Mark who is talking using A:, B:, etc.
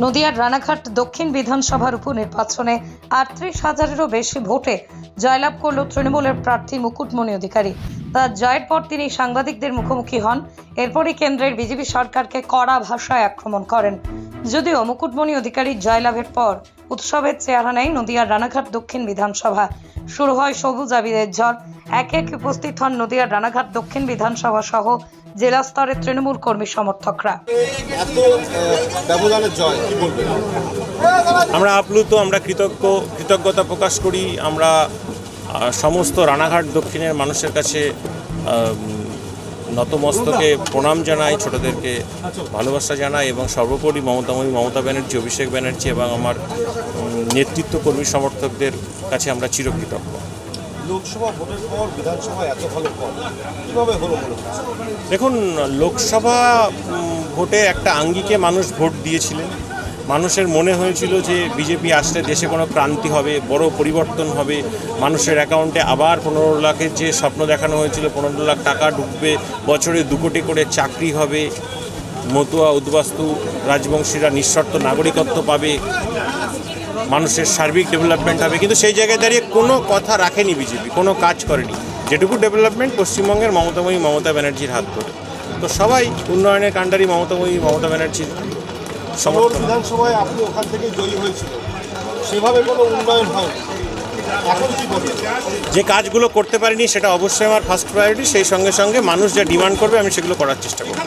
A: নদিয়ার রানাঘাট দক্ষিণ বিধানসভার উপনির্বাচনে ৩৮,০০০-এরও বেশি ভোটে জয়লাভ করল তৃণমূলের প্রার্থী মুকুটমণি অধিকারী। তার জয়ের পর তিনি সাংবাদিকদের মুখোমুখি হন। এরপরই কেন্দ্রের বিজেপি সরকারকে কড়া ভাষায় আক্রমণ করেন। যদিও মুকুটমণি অধিকারীর জয়লাভের পর উৎসবের চেহারা নেয় নদিয়ার রানাঘাট দক্ষিণ বিধানসভা। শুরু হয় সবুজ আবিরের ঝড়। এক এক উপস্থিত হন নদিয়ার রানাঘাট দক্ষিণ বিধানসভা সহ জেলা স্তরের তৃণমূল কর্মী সমর্থকরা।
B: আমরা আপ্লুত, আমরা কৃতজ্ঞতা প্রকাশ করি। আমরা সমস্ত রানাঘাট দক্ষিণের মানুষের কাছে নতমস্তকে প্রণাম জানাই, ছোটদেরকে ভালোবাসা জানাই এবং সর্বোপরি মমতা ব্যানার্জি, অভিষেক ব্যানার্জি এবং আমার নেতৃত্ব কর্মী সমর্থকদের কাছে আমরা চিরকৃতজ্ঞ।
C: লোকসভা ভোটের পর বিধানসভা এত ভালো ফল কিভাবে হলো?
B: দেখুন, লোকসভা ভোটে একটা আঙ্গিকে মানুষ ভোট দিয়েছিলেন। মানুষের মনে হয়েছিল যে বিজেপি আসলে দেশে কোনো ক্রান্তি হবে, বড় পরিবর্তন হবে, মানুষের অ্যাকাউন্টে আবার 15 লাখের যে স্বপ্ন দেখানো হয়েছিল, 15 লাখ টাকা ঢুকবে, বছরে 2 কোটি করে চাকরি হবে, মতুয়া উদ্বাস্তু রাজবংশীরা নিঃশর্ত নাগরিকত্ব পাবে, মানুষের সার্বিক ডেভেলপমেন্ট হবে। কিন্তু সেই জায়গায় দাঁড়িয়ে কোনো কথা রাখেনি বিজেপি, কোনো কাজ করেনি। যেটুকু ডেভেলপমেন্ট পশ্চিমবঙ্গের মমতা ব্যানার্জির হাত ধরে। তো সবাই উন্নয়নের কাণ্ডারি মমতা ব্যানার্জির সমর্থন।
C: বিধানসভায় আপনি ওখান থেকে জয়ী হয়েছিল, সেভাবে কোনো উন্নয়ন হয়নি। এখন কি বলবেন?
B: যে কাজগুলো করতে পারিনি সেটা অবশ্যই আমার ফার্স্ট প্রায়োরিটি। সেই সঙ্গে সঙ্গে মানুষ যা ডিমান্ড করবে আমি সেগুলো করার চেষ্টা করব।